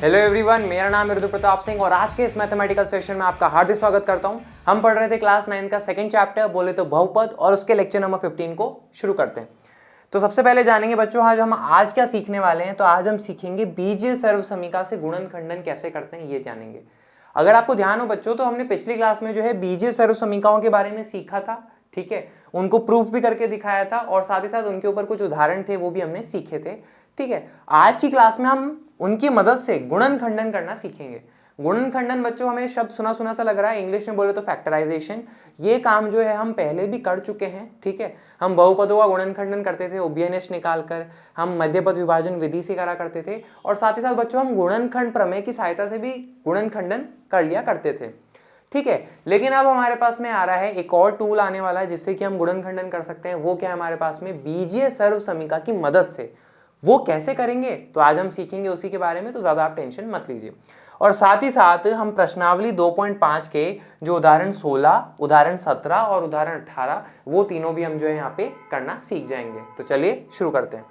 Hello everyone, मेरा नाम है ऋतु प्रताप सिंह और आज के इस मैथमेटिकल सेशन में आपका हार्दिक स्वागत करता हूं। हम पढ़ रहे थे क्लास 9 का सेकंड चैप्टर बोले तो बहुपद और उसके लेक्चर नंबर 15 को शुरू करते हैं। तो सबसे पहले जानेंगे बच्चों आज क्या सीखने वाले हैं। तो आज हम सीखेंगे बीजीय सर्वसमीका से गुणन खंडन कैसे करते हैं, ये जानेंगे। अगर आपको ध्यान हो बच्चों, तो हमने पिछली क्लास में जो है बीजीय सर्वसमीकाओं के बारे में सीखा था, ठीक है। उनको प्रूफ भी करके दिखाया था और साथ ही साथ उनके ऊपर कुछ उदाहरण थे, वो भी हमने सीखे थे, ठीक है। आज की क्लास में हम उनकी मदद से गुणन खंडन करना सीखेंगे। गुणन खंडन बच्चों हमें शब्द सुना सुना सा लग रहा है, इंग्लिश में बोले तो फैक्टराइजेशन। ये काम जो है हम पहले भी कर चुके हैं, ठीक है। हम बहुपदों का गुणन खंडन करते थे उभयनिष्ठ निकालकर, हम मध्यपद विभाजन विधि से करा करते थे और साथ ही साथ बच्चों हम गुणनखंड प्रमेय की सहायता से भी गुणन खंडन कर लिया करते थे, ठीक है। लेकिन अब हमारे पास में आ रहा है एक और टूल आने वाला है जिससे कि हम गुणन खंडन कर सकते हैं। वो क्या है हमारे पास में, बीजीय सर्वसमीका की मदद से। वो कैसे करेंगे तो आज हम सीखेंगे उसी के बारे में, तो ज्यादा आप टेंशन मत लीजिए। और साथ ही साथ हम प्रश्नावली 2.5 के जो उदाहरण 16, उदाहरण 17 और उदाहरण 18, वो तीनों भी हम जो है यहाँ पे करना सीख जाएंगे। तो चलिए शुरू करते हैं।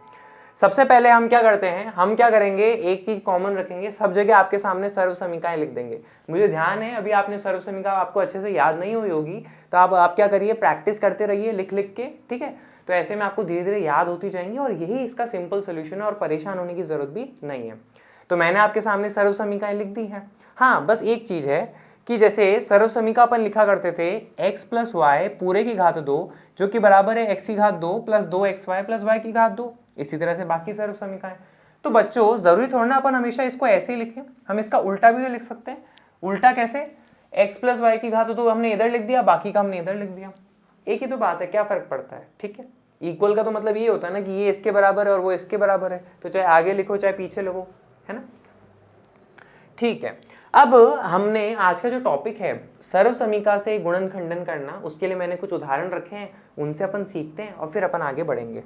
सबसे पहले हम क्या करते हैं, हम क्या करेंगे, एक चीज कॉमन रखेंगे, सब जगह आपके सामने सर्वसमीकाएं लिख देंगे। मुझे ध्यान है अभी आपने सर्वसमीका आपको अच्छे से याद नहीं हुई होगी, तो आप क्या करिए, प्रैक्टिस करते रहिए लिख लिख के, ठीक है। तो ऐसे में आपको धीरे धीरे याद होती जाएंगी और यही इसका सिंपल सोल्यूशन है और परेशान होने की जरूरत भी नहीं है। तो मैंने आपके सामने सर्वसमीकाएं लिख दी हैं। हाँ, बस एक चीज है कि जैसे सर्वसमीका अपन लिखा करते थे x प्लस वाई पूरे की घात 2 जो कि बराबर है x की घात 2 प्लस 2xy प्लस y की घात 2। इसी तरह से बाकी सर्वसमीकाएं। तो बच्चों जरूरी थोड़ा ना अपन हमेशा इसको ऐसे ही लिखें, हम इसका उल्टा भी तो लिख सकते हैं। उल्टा कैसे, x प्लस वाई की घात 2 हमने इधर लिख दिया, बाकी का हमने इधर लिख दिया। एक ही तो बात है, क्या फर्क पड़ता है, ठीक है। इक्वल का तो मतलब ये होता है ना कि ये इसके बराबर है और वो इसके बराबर है, तो चाहे आगे लिखो चाहे पीछे लिखो, है ना, ठीक है। अब हमने आज का जो टॉपिक है सर्वसमीका से गुणन खंडन करना, उसके लिए मैंने कुछ उदाहरण रखे हैं, उनसे अपन सीखते हैं और फिर अपन आगे बढ़ेंगे।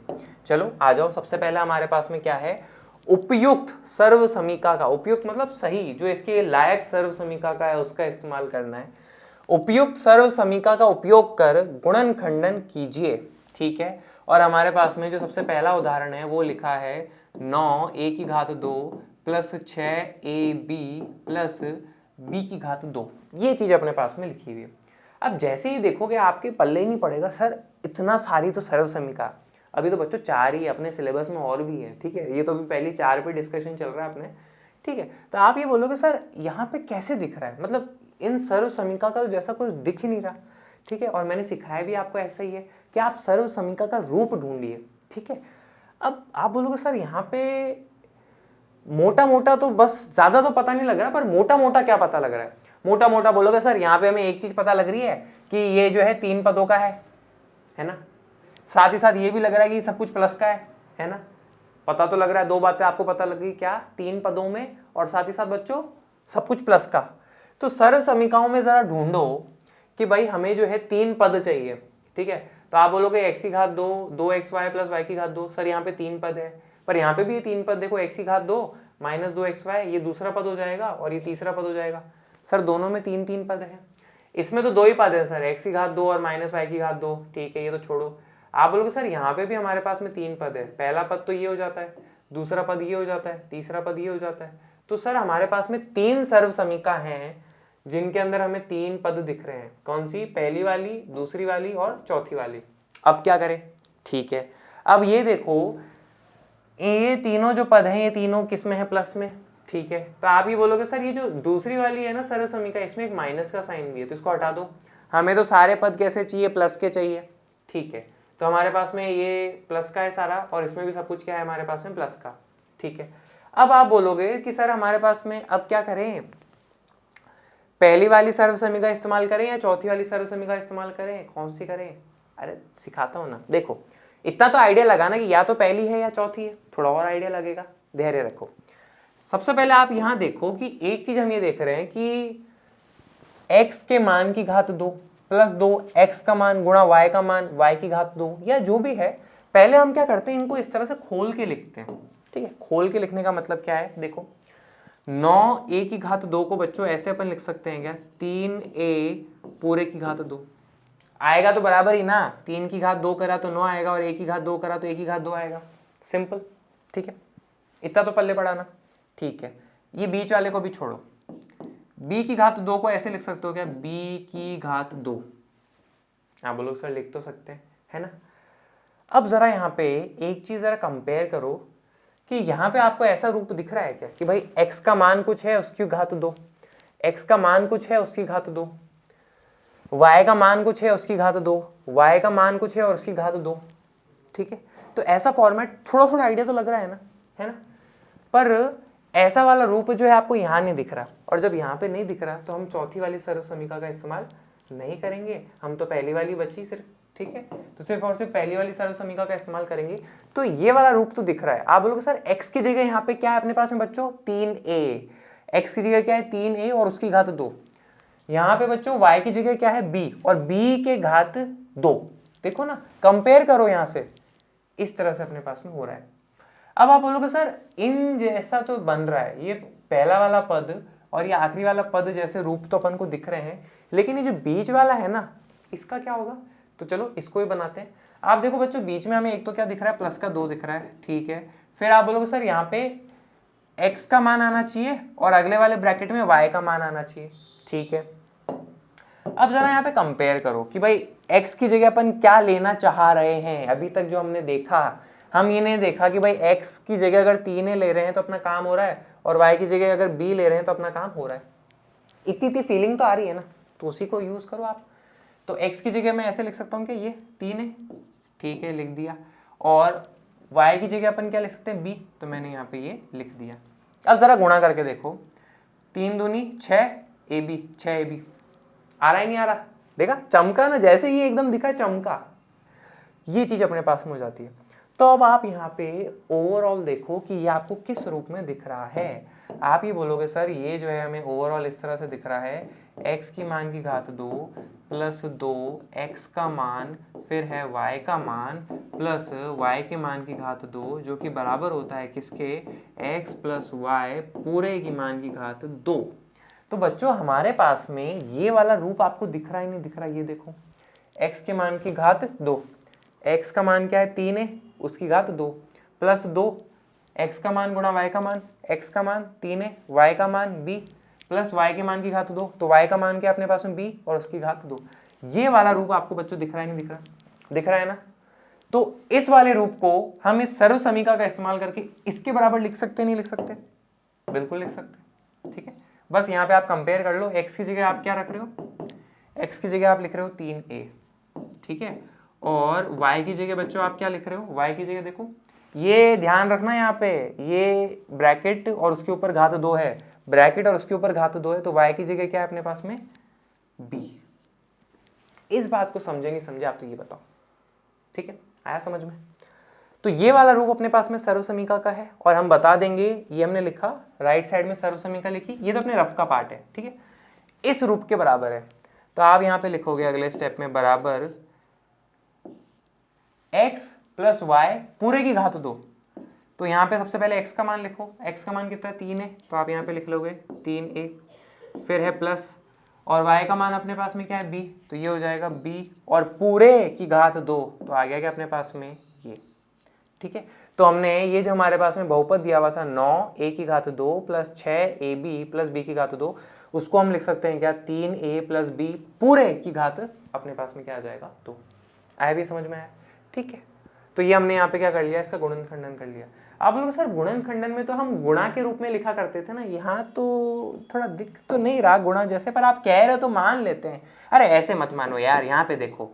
चलो आ जाओ। सबसे पहले हमारे पास में क्या है, उपयुक्त सर्वसमीका का, उपयुक्त मतलब सही, जो इसके लायक सर्वसमीका का है उसका इस्तेमाल करना है। उपयुक्त सर्वसमीका का उपयोग कर गुणन खंडन कीजिए, ठीक है। और हमारे पास में जो सबसे पहला उदाहरण है वो लिखा है 9a की घात 2 प्लस 6ab प्लस b की घात 2। ये चीज अपने पास में लिखी हुई है। अब जैसे ही देखोगे आपके पल्ले ही नहीं पड़ेगा, सर इतना सारी तो सर्वसमीका। अभी तो बच्चों 4 ही अपने सिलेबस में और भी है, ठीक है। ये तो अभी पहली 4 पे डिस्कशन चल रहा है अपने, ठीक है। तो आप ये बोलोगे सर यहाँ पे कैसे दिख रहा है, मतलब इन सर्वसमीका का तो जैसा कुछ दिख ही नहीं रहा, ठीक है। और मैंने सिखाया भी आपको ऐसा ही है कि आप सर्वसमीका का रूप ढूंढिए, ठीक है। अब आप बोलोगे सर यहाँ पे मोटा मोटा तो बस, ज्यादा तो पता नहीं लग रहा, पर मोटा मोटा क्या पता लग रहा है। मोटा मोटा बोलोगे सर यहाँ पे हमें एक चीज पता लग रही है कि ये जो है 3 पदों का है ना। साथ ही साथ ये भी लग रहा है कि सब कुछ प्लस का है ना। पता तो लग रहा है, 2 बातें आपको पता लग गई, क्या, 3 पदों में और साथ ही साथ बच्चों सब कुछ प्लस का। तो सर्वसमीकाओं में जरा ढूंढो कि भाई हमें जो है 3 पद चाहिए, ठीक है। तो आप बोलोगे x की घात 2 2xy प्लस y की घात 2, सर यहाँ पे 3 पद है, पर यहाँ पे भी ये 3 पद देखो, x की घात 2 माइनस 2xy, ये दूसरा पद हो जाएगा और ये तीसरा पद हो जाएगा। सर दोनों में 3 पद है, इसमें तो 2 ही पद है सर, x की घात 2 और माइनस y की घात 2, ठीक है, ये तो छोड़ो। आप बोलोगे सर यहाँ पे भी हमारे पास में 3 पद है, पहला पद तो ये हो जाता है, दूसरा पद ये हो जाता है, तीसरा पद ये हो जाता है। तो सर हमारे पास में 3 सर्वसमीका हैं जिनके अंदर हमें 3 पद दिख रहे हैं। कौन सी, पहली वाली, दूसरी वाली और चौथी वाली। अब क्या करें, ठीक है। अब ये देखो ये तीनों जो पद हैं ये तीनों किस में है, प्लस में, ठीक है। तो आप ये बोलोगे सर ये जो दूसरी वाली है ना सर्वसमीका, इसमें एक माइनस का साइन भी है, तो इसको हटा दो। हमें तो सारे पद कैसे चाहिए, प्लस के चाहिए, ठीक है। तो हमारे पास में ये प्लस का है सारा और इसमें भी सब कुछ क्या है हमारे पास में, प्लस का, ठीक है। अब आप बोलोगे कि सर हमारे पास में अब क्या करें, पहली वाली सर्वसमीका इस्तेमाल करें या चौथी वाली सर्वसमीका इस्तेमाल करें, कौन सी करें। अरे सिखाता हूं ना, देखो इतना तो आइडिया लगाना कि या तो पहली है या चौथी है, थोड़ा और आइडिया लगेगा, धैर्य रखो। सबसे पहले आप यहां देखो कि एक चीज हम ये देख रहे हैं कि x के मान की घात 2 प्लस 2 x का मान गुणा y का मान y की घात 2, या जो भी है, पहले हम क्या करते हैं, इनको इस तरह से खोल के लिखते हैं, ठीक है। खोल के लिखने का मतलब क्या है, देखो 9a की घात 2 को बच्चों ऐसे अपन लिख सकते हैं क्या, 3a पूरे की घात 2 आएगा तो बराबर ही ना, 3 की घात 2 करा तो 9 आएगा और a की घात 2 करा तो a की घात 2 आएगा, सिंपल, ठीक है। इतना तो पल्ले पड़ा ना, ठीक है। ये बीच वाले को भी छोड़ो, b की घात 2 को ऐसे लिख सकते हो क्या, b की घात 2। आप बोलो सर लिख तो सकते हैं, है ना। अब जरा यहाँ पे एक चीज जरा कंपेयर करो कि यहाँ पे आपको ऐसा रूप दिख रहा है क्या कि भाई x का मान कुछ है उसकी घात 2, x का मान कुछ है उसकी घात 2, y का मान कुछ है उसकी घात 2, y का मान कुछ है और उसकी घात 2। ठीक है, तो ऐसा फॉर्मेट थोड़ा थोड़ा आइडिया तो लग रहा है ना, पर ऐसा वाला रूप जो है आपको यहाँ नहीं दिख रहा, और जब यहाँ पे नहीं दिख रहा तो हम चौथी वाली सर्व समीकरण का इस्तेमाल नहीं करेंगे, हम तो पहली वाली बची सिर्फ। ठीक है, तो सिर्फ और सिर्फ पहली वाली सर्व समीकरण का इस्तेमाल करेंगे। तो ये वाला रूप तो दिख रहा है। आप बोलोगे सर x की जगह यहाँ पे क्या है अपने पास में बच्चों, 3a। x की जगह क्या है, 3a और उसकी घात 2। यहाँ पे बच्चों y की जगह क्या है, b, और b के घात 2। देखो ना, कंपेयर करो यहाँ से, इस तरह से अपने पास में हो रहा है। अब आप बोलोगे सर इन जैसा तो बन रहा है, ये पहला वाला पद और ये आखिरी वाला पद जैसे रूप तो अपन को दिख रहे हैं, लेकिन ये जो बीच वाला है ना, इसका क्या होगा। तो चलो इसको ही बनाते हैं। आप देखो बच्चों, बीच में हमें एक तो क्या दिख रहा है, प्लस का 2 दिख रहा है। ठीक है, फिर आप बोलोगे सर यहाँ पे x का मान आना चाहिए और अगले वाले ब्रैकेट में y का मान आना चाहिए। ठीक है, अब जरा यहाँ पे कंपेयर करो कि भाई x की जगह अपन क्या लेना चाह रहे हैं। अभी तक जो हमने देखा, हम ये नहीं देखा कि भाई x की जगह अगर 3a ले रहे हैं तो अपना काम हो रहा है, और y की जगह अगर b ले रहे हैं तो अपना काम हो रहा है। इतनी फीलिंग तो आ रही है ना, तो उसी को यूज करो आप। तो x की जगह मैं ऐसे लिख सकता हूँ कि ये 3 है। ठीक है, लिख दिया। और y की जगह अपन क्या लिख सकते हैं, b, तो मैंने यहाँ पे ये लिख दिया। अब जरा गुणा करके देखो, 3 दूनी 6 ab, 6 ab आ रहा है नहीं आ रहा, देखा चमका ना, जैसे ये एकदम दिखा चमका, ये चीज अपने पास में हो जाती है। तो अब आप यहाँ पे ओवरऑल देखो कि ये आपको किस रूप में दिख रहा है। आप ये बोलोगे सर ये जो है हमें ओवरऑल इस तरह से दिख रहा है, x की मान की घात 2 प्लस 2 x का मान, फिर है y का मान प्लस y के मान की घात 2, जो कि बराबर होता है किसके, x प्लस y पूरे की मान की घात 2। तो बच्चों हमारे पास में ये वाला रूप आपको दिख रहा है नहीं दिख रहा, ये देखो x के मान की घात 2, x का मान क्या है 3 है, उसकी घात 2 प्लस 2 x का मान गुणा y का मान, x का मान 3 है, y का मान b प्लस y के मान की घात 2, तो y का मान क्या अपने पास में b और उसकी घात 2। ये वाला रूप आपको बच्चों दिख रहा है नहीं दिख रहा, दिख रहा है ना। तो इस वाले रूप को हम इस सर्व समीकरण का इस्तेमाल करके इसके बराबर लिख सकते नहीं लिख सकते, बिल्कुल लिख सकते। ठीक है, बस यहाँ पे आप कंपेयर कर लो, x की जगह आप क्या रख रहे हो, x की जगह आप लिख रहे हो 3a। ठीक है, और y की जगह बच्चों आप क्या लिख रहे हो, y की जगह देखो, ये ध्यान रखना यहाँ पे, ये ब्रैकेट और उसके ऊपर घात 2 है, ब्रैकेट और उसके ऊपर घात 2 है, तो y की जगह क्या है अपने पास में b। इस बात को समझे नहीं समझे आप तो ये बताओ। ठीक है, आया समझ में। तो ये वाला रूप अपने पास में सर्व समीकरण का है, और हम बता देंगे, ये हमने लिखा राइट साइड में सर्व समीकरण लिखी, ये तो अपने रफ का पार्ट है। ठीक है, इस रूप के बराबर है, तो आप यहाँ पे लिखोगे अगले स्टेप में बराबर x प्लस वाई पूरे की घात 2। तो यहाँ पे सबसे पहले x का मान लिखो, x का मान कितना है 3 है, तो आप यहाँ पे लिख लोगे 3a, फिर है प्लस, और y का मान अपने पास में क्या है b, तो ये हो जाएगा b और पूरे की घात 2, तो आ गया क्या अपने पास में ये। ठीक है, तो हमने ये जो हमारे पास में बहुपद दिया हुआ था 9a की घात 2 प्लस 6ab प्लस b की घात 2, उसको हम लिख सकते हैं क्या 3a प्लस b पूरे की घात अपने पास में क्या आ जाएगा 2। आया भी समझ में आया। ठीक है, तो ये हमने यहाँ पे क्या कर लिया, इसका गुणनखंडन कर लिया। आप लोग सर गुणनखंडन में तो हम गुणा के रूप में लिखा करते थे ना, यहाँ तो थोड़ा दिख तो नहीं रहा गुणा जैसे, पर आप कह रहे हो तो मान लेते हैं। अरे ऐसे मत मानो यार, यहाँ पे देखो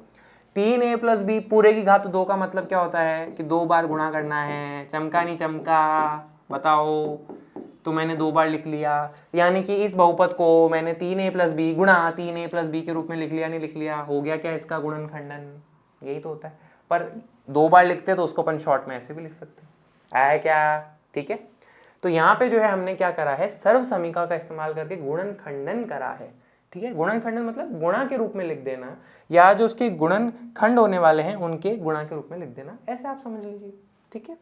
3a प्लस b पूरे की घात 2 का मतलब क्या होता है कि 2 बार गुणा करना है, चमका नहीं चमका बताओ। तो मैंने 2 बार लिख लिया, यानी कि इस बहुपद को मैंने 3a प्लस b गुणा 3a प्लस b के रूप में लिख लिया, नहीं लिख लिया, हो गया क्या इसका गुणनखंडन। यही तो होता है, पर 2 बार लिखते तो उसको अपन शॉर्ट में ऐसे भी लिख सकते हैं। आया क्या। ठीक है, तो यहाँ पे जो है हमने क्या करा है, सर्व समीकरण का इस्तेमाल करके गुणनखंडन करा है। ठीक है, गुणनखंडन मतलब गुणा के रूप में लिख देना, या जो उसके गुणनखंड होने वाले हैं उनके गुणा के रूप में लिख देना, ऐसे आप समझ लीजिए। ठीक है,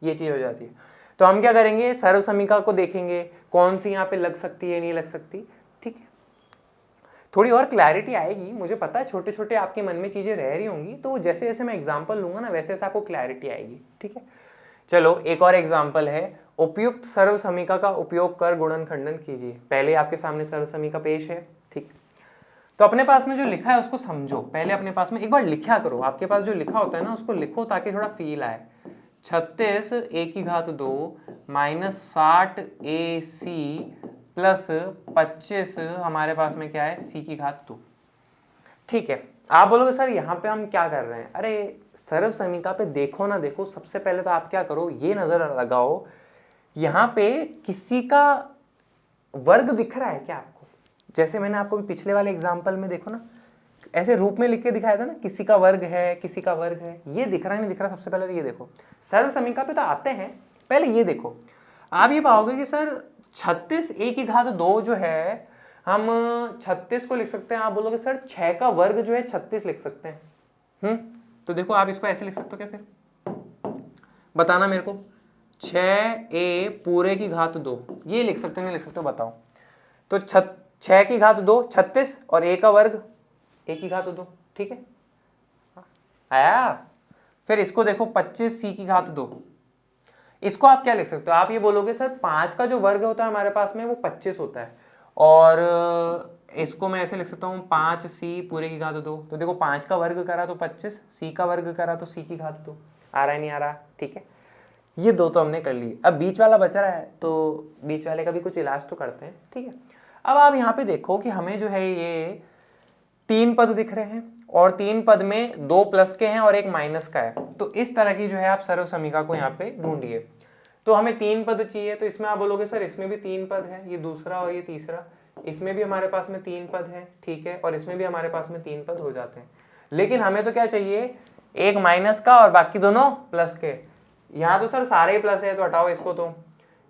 ये चीज हो जाती है। तो हम क्या करेंगे, सर्व समीकरण को देखेंगे कौन सी यहाँ पे लग सकती है नहीं लग सकती। ठीक है, थोड़ी और क्लैरिटी आएगी, मुझे पता है छोटे छोटे आपके मन में चीजें रह रही होंगी, तो जैसे जैसे मैं एग्जाम्पल लूंगा ना वैसे वैसे आपको क्लैरिटी आएगी। ठीक है, चलो एक और एग्जाम्पल है, उपयुक्त सर्व समीका का उपयोग कर गुणनखंडन कीजिए। पहले आपके सामने सर्व समीका पेश है, ठीक। तो अपने पास में जो लिखा है उसको समझो, पहले अपने पास में एक बार लिखा करो, आपके पास जो लिखा होता है ना उसको लिखो ताकि थोड़ा फील आए। 36 a की घात 2 माइनस 60 ac प्लस 25 हमारे पास में क्या है c की घात 2। ठीक है, आप बोलोगे सर यहाँ पे हम क्या कर रहे हैं? अरे सर्व समीका पे देखो ना देखो, सबसे पहले तो आप क्या करो, ये नजर लगाओ यहाँ पे किसी का वर्ग दिख रहा है क्या आपको? जैसे मैंने आपको पिछले वाले एग्जाम्पल में देखो ना, ऐसे रूप में लिख के दिखाया था ना, किसी का वर्ग है, किसी का वर्ग है, ये दिख रहा है नहीं दिख रहा? सबसे पहले तो ये देखो, सर्व समीका पे तो आते हैं, पहले ये देखो। आप ये पाओगे कि सर 36 a की घात 2 जो है, हम 36 को लिख सकते हैं, आप बोलोगे सर 6 का वर्ग जो है 36 लिख सकते हैं। तो देखो आप इसको ऐसे लिख सकते हो क्या? फिर बताना मेरे को, 6a पूरे की घात 2 ये लिख सकते हो नहीं लिख सकते हो बताओ? तो 6 की घात 2 36 और a का वर्ग a की घात 2, ठीक है आया। फिर इसको देखो 25 c की घात 2, इसको आप क्या लिख सकते हो? आप ये बोलोगे सर 5 का जो वर्ग होता है हमारे पास में वो 25 होता है, और इसको मैं ऐसे लिख सकता हूँ 5c पूरे की घात 2। तो देखो 5 का वर्ग करा तो 25, c का वर्ग करा तो c की घात 2। आ रहा है नहीं आ रहा? ठीक है, ये दो तो हमने कर लिए। अब बीच वाला बचा रहा है, तो बीच वाले का भी कुछ इलाज तो करते हैं, ठीक है। अब आप यहाँ पे देखो कि हमें जो है ये 3 पद दिख रहे हैं, और 3 पद में 2 प्लस के हैं और 1 माइनस का है। तो इस तरह की जो है आप सर्व समीका को यहाँ पे ढूंढिए। तो हमें 3 पद चाहिए, तो इसमें आप बोलोगे सर इसमें भी 3 पद है, ये दूसरा और ये तीसरा, इसमें भी हमारे पास में 3 पद है, ठीक है, और इसमें भी हमारे पास में 3 पद हो जाते हैं। लेकिन हमें तो क्या चाहिए, 1 माइनस का और बाकी दोनों प्लस के। यहाँ तो सर सारे ही प्लस है तो हटाओ इसको, तो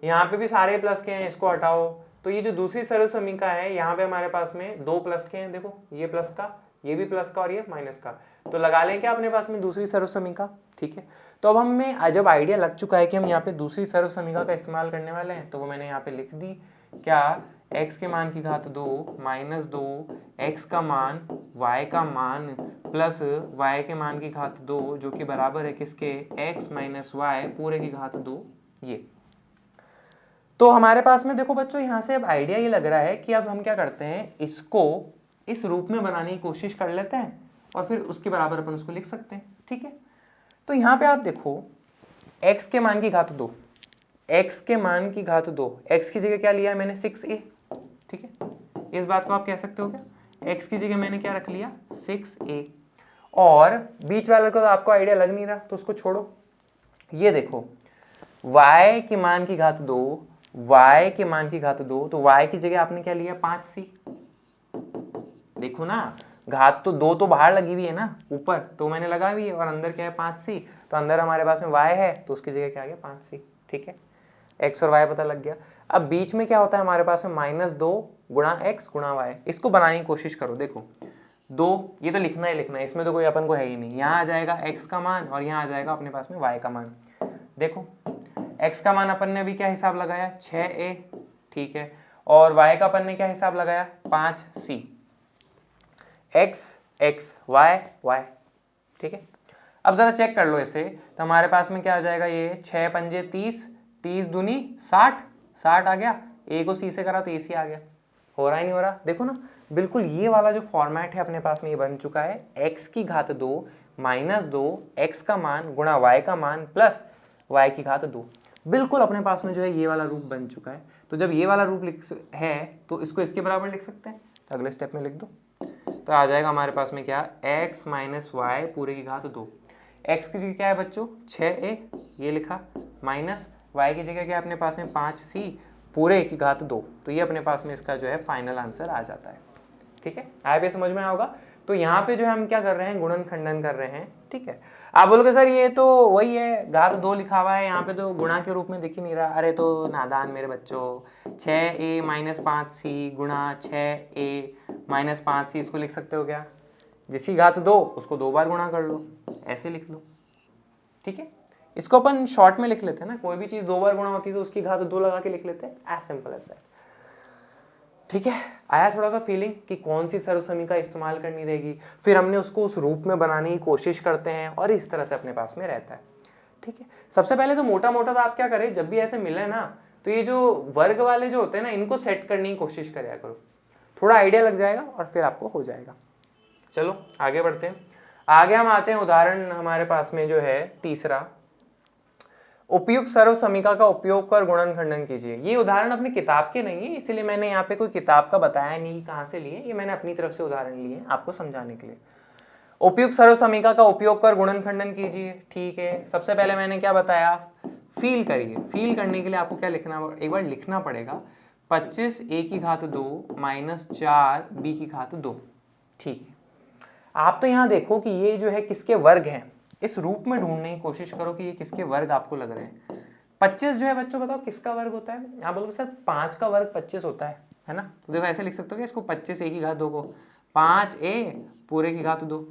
यहाँ पे भी सारे प्लस के हैं, इसको हटाओ। तो ये जो दूसरी सर्व समीका है यहाँ पे हमारे पास में 2 प्लस के हैं, देखो ये प्लस का, ये भी प्लस का और ये माइनस का। तो लगा लें क्या अपने पास में दूसरी सर्व समीका, ठीक है। तो अब हमें जब आइडिया लग चुका है कि हम यहाँ पे दूसरी सर्व समीका का इस्तेमाल करने वाले हैं, तो वो मैंने यहाँ पे लिख दी, क्या, x के मान की घात 2 माइनस 2 x का मान y का मान प्लस y के मान की घात 2 जो कि बराबर है किसके, x माइनस y पूरे की घात 2। ये तो हमारे पास में देखो बच्चों, यहाँ से अब आइडिया ये लग रहा है कि अब हम क्या करते हैं, इसको इस रूप में बनाने की कोशिश कर लेते हैं और फिर उसके बराबर अपन उसको लिख सकते हैं, ठीक है। तो यहाँ पे आप देखो x के मान की घात 2, x के मान की घात 2, x की जगह क्या लिया है मैंने 6a, ठीक है। इस बात को आप कह सकते हो क्या, x की जगह मैंने क्या रख लिया 6a, और बीच वाले को तो आपको आइडिया लग नहीं रहा तो उसको छोड़ो। ये देखो y के मान की घात 2, y के मान की घात 2, तो y की जगह आपने क्या लिया 5c। देखो ना, घात तो 2 तो बाहर लगी हुई है ना, ऊपर तो मैंने लगा हुई है, और अंदर क्या है 5c, तो अंदर हमारे पास में y है तो उसकी जगह क्या आ गया 5c, ठीक है। x और y पता लग गया। अब बीच में क्या होता है हमारे पास में -2 गुणा x गुणा y, इसको बनाने की कोशिश करो। देखो 2, ये तो लिखना ही लिखना है, इसमें तो कोई अपन को है ही नहीं। यहाँ आ जाएगा x का मान और यहाँ आ जाएगा अपने पास में y का मान। देखो x का मान अपन ने अभी क्या हिसाब लगाया 6a, ठीक है, और y का अपन ने क्या हिसाब लगाया 5c, x x y y, ठीक है। अब जरा चेक कर लो इसे, तो हमारे पास में क्या आ जाएगा, ये 6 पंजे 30, 30 दूनी 60, 60 आ गया, a को c से करा तो ac आ गया। हो रहा ही नहीं हो रहा? देखो ना, बिल्कुल ये वाला जो फॉर्मेट है अपने पास में ये बन चुका है, x की घात 2 माइनस 2 x का मान गुणा y का मान प्लस y की घात 2, बिल्कुल अपने पास में जो है ये वाला रूप बन चुका है। तो जब ये वाला रूप है तो इसको इसके बराबर लिख सकते हैं, तो अगले स्टेप में लिख दो, तो आ जाएगा हमारे पास में क्या, x माइनस वाई पूरे की घात 2। x की जगह क्या है बच्चों 6a, ये लिखा, माइनस y की जगह क्या है अपने पास में 5c पूरे की घात 2। तो ये अपने पास में इसका जो है फाइनल आंसर आ जाता है, ठीक है। आया पे समझ में होगा। तो यहाँ पे जो है हम क्या कर रहे हैं, गुणन खंडन कर रहे हैं, ठीक है। आप बोलोगे सर ये तो वही है, घात 2 लिखा हुआ है, यहाँ पे तो गुणा के रूप में दिख ही नहीं रहा। अरे तो नादान मेरे बच्चों, 6a माइनस 5c गुणा 6a माइनस 5c, इसको लिख सकते हो क्या, जिसकी घात 2 उसको 2 बार गुणा कर लो, ऐसे लिख लो, ठीक है। इसको अपन शॉर्ट में लिख लेते हैं ना, कोई भी चीज 2 बार गुणा होती है तो उसकी घात 2 लगा के लिख लेते हैं, एज सिंपल एज दैट, ठीक है। आया थोड़ा सा फीलिंग कि कौन सी सर्व समीका इस्तेमाल करनी रहेगी, फिर हमने उसको उस रूप में बनाने की कोशिश करते हैं और इस तरह से अपने पास में रहता है, ठीक है। सबसे पहले तो मोटा मोटा तो आप क्या करें, जब भी ऐसे मिले ना तो ये जो वर्ग वाले जो होते हैं ना इनको सेट करने की कोशिश करा करो, थोड़ा आइडिया लग जाएगा और फिर आपको हो जाएगा। चलो आगे बढ़ते हैं। आगे हम आते हैं उदाहरण हमारे पास में जो है तीसरा, उपयुक्त सर्व समीकरण का उपयोग कर गुणनखंडन कीजिए। ये उदाहरण अपनी किताब के नहीं है, इसलिए मैंने यहाँ पे कोई किताब का बताया नहीं कहाँ से लिए, ये मैंने अपनी तरफ से उदाहरण लिए आपको समझाने के लिए। उपयुक्त सर्व समीकरण का उपयोग कर गुणनखंडन कीजिए, ठीक है। सबसे पहले मैंने क्या बताया, फील करिए। फील करने के लिए आपको क्या लिखना, एक बार लिखना पड़ेगा 25 a की घात 2 माइनस 4 b की घात 2, ठीक है। आप तो यहाँ देखो कि ये जो है किसके वर्ग हैं, इस रूप में ढूंढने की कोशिश करो कि ये किसके वर्ग आपको लग रहे हैं। 25 जो है बच्चों बताओ किसका वर्ग होता है, आप बोलोगे सर 5 का वर्ग 25 होता है ना। तो देखो ऐसे लिख सकते हो कि इसको 25 a की घात 2 को 5a पूरे की घात 2,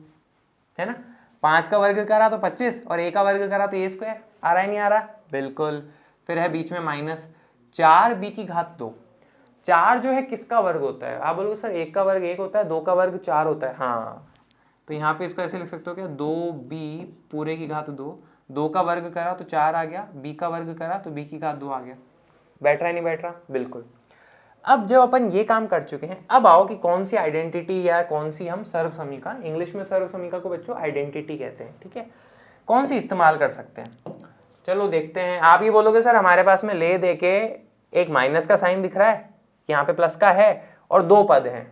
है ना। 5 का वर्ग करा तो 25 और a का वर्ग करा तो a स्क्वायर, आ रहा है नहीं आ रहा, बिल्कुल। फिर है बीच में माइनस 4b की घात 2। 4 जो है किसका वर्ग होता है, आप बोलोगे सर 1 का वर्ग 1 होता है, 2 का वर्ग 4 होता है, हाँ। तो यहाँ पे इसको ऐसे लिख सकते हो क्या, 2b पूरे की घात 2, 2 का वर्ग करा तो 4 आ गया, b का वर्ग करा तो b की घात 2 आ गया। बैठ रहा है नहीं बैठ रहा, बिल्कुल। अब जब अपन ये काम कर चुके हैं, अब आओ कि कौन सी आइडेंटिटी या कौन सी हम सर्व समीकरण, इंग्लिश में सर्व समीकरण को बच्चों आइडेंटिटी कहते हैं, ठीक है, कौन सी इस्तेमाल कर सकते हैं। चलो देखते हैं। आप ये बोलोगे सर हमारे पास में ले दे के एक माइनस का साइन दिख रहा है, यहाँ पे प्लस का है और 2 पद हैं,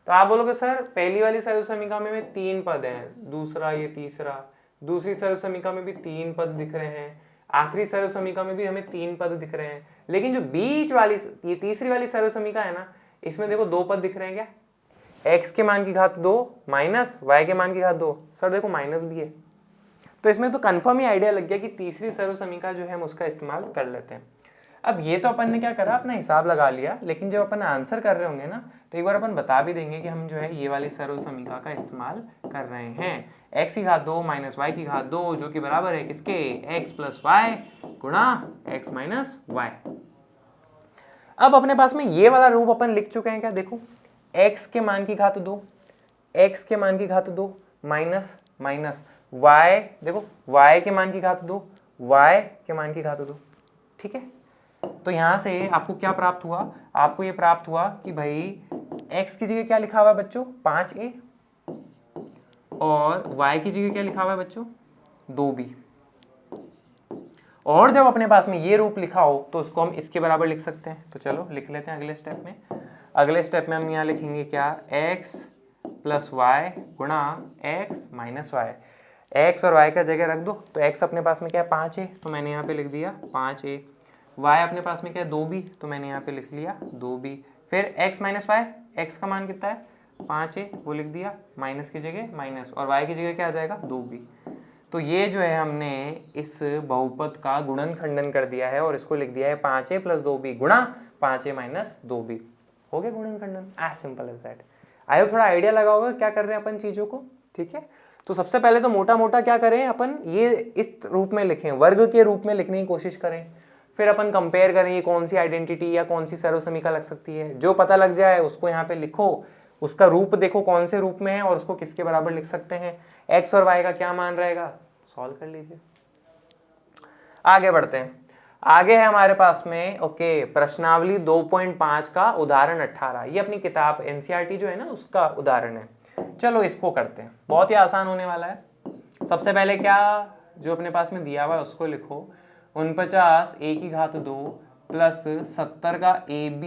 तो आप बोलोगे सर पहली वाली सर्व समीकरण में 3 पद हैं, दूसरा ये तीसरा, दूसरी सर्व समीकरण में भी 3 पद दिख रहे हैं, आखिरी सर्व समीकरण में भी हमें 3 पद दिख रहे हैं, लेकिन जो बीच वाली ये तीसरी वाली सर्व समीकरण है ना, इसमें देखो 2 पद दिख रहे हैं क्या, x के मान की घात 2 माइनस y के मान की घात 2, सर देखो माइनस भी है। तो इसमें तो कंफर्म ही आइडिया लग गया कि तीसरी सर्व समीकरण जो है हम उसका इस्तेमाल कर लेते हैं। अब ये तो अपन ने क्या करा, अपना हिसाब लगा लिया, लेकिन जब अपन आंसर कर रहे होंगे ना तो एक बार अपन बता भी देंगे कि हम जो है ये वाली सर्व समीकरण का इस्तेमाल कर रहे हैं, x की घात 2 माइनस y की घात 2 जो कि बराबर है किसके, x प्लस वाई गुणा x माइनस वाई। अब अपने पास में ये वाला रूप अपन लिख चुके हैं क्या, देखो x के मान की घात 2, x के मान की घात 2 माइनस माइनस y, देखो y के मान की घात 2, y के मान की घात 2, ठीक है। तो यहां से आपको क्या प्राप्त हुआ, आपको ये प्राप्त हुआ कि भाई x की जगह क्या लिखा हुआ है बच्चों 5a और y की जगह क्या लिखा हुआ है बच्चों 2b। और जब अपने पास में ये रूप लिखा हो तो उसको हम इसके बराबर लिख सकते हैं। तो चलो लिख लेते हैं अगले स्टेप में। अगले स्टेप में हम यहाँ लिखेंगे क्या, x प्लस वाई गुणा x माइनस वाई। x और y का जगह रख दो, तो x अपने पास में क्या है 5a, तो मैंने यहाँ पे लिख दिया 5a। y अपने पास में क्या है 2b, तो मैंने यहाँ पे लिख लिया 2b। फिर x माइनस वाई, x का मान कितना है 5a, वो लिख दिया माइनस की जगह माइनस, और y की जगह क्या आ जाएगा 2b। तो ये जो है हमने इस बहुपद का गुणनखंडन कर दिया है और इसको लिख दिया है 5a प्लस 2b गुणा 5a माइनस 2b। हो गया गुणनखंडन, as simple as that. I hope थोड़ा आइडिया लगा होगा क्या कर रहे हैं अपन चीजों को, ठीक है। तो सबसे पहले तो मोटा मोटा क्या करें अपन, ये इस रूप में लिखें, वर्ग के रूप में लिखने की कोशिश करें, फिर अपन कंपेयर करें ये कौन सी आइडेंटिटी या कौन सी सर्व समीकरण लग सकती है। जो पता लग जाए उसको यहाँ पे लिखो, उसका रूप देखो कौन से रूप में है और उसको किसके बराबर लिख सकते हैं, एक्स और वाई का क्या मान रहेगा, सॉल्व कर लीजिए। आगे बढ़ते हैं। आगे है हमारे पास में ओके प्रश्नावली 2.5 का उदाहरण 18। ये अपनी किताब एनसीईआरटी जो है ना उसका उदाहरण है। चलो इसको करते हैं, बहुत ही आसान होने वाला है। सबसे पहले क्या जो अपने पास में दिया हुआ है उसको लिखो, 49 a की घात 2 प्लस 70 का ab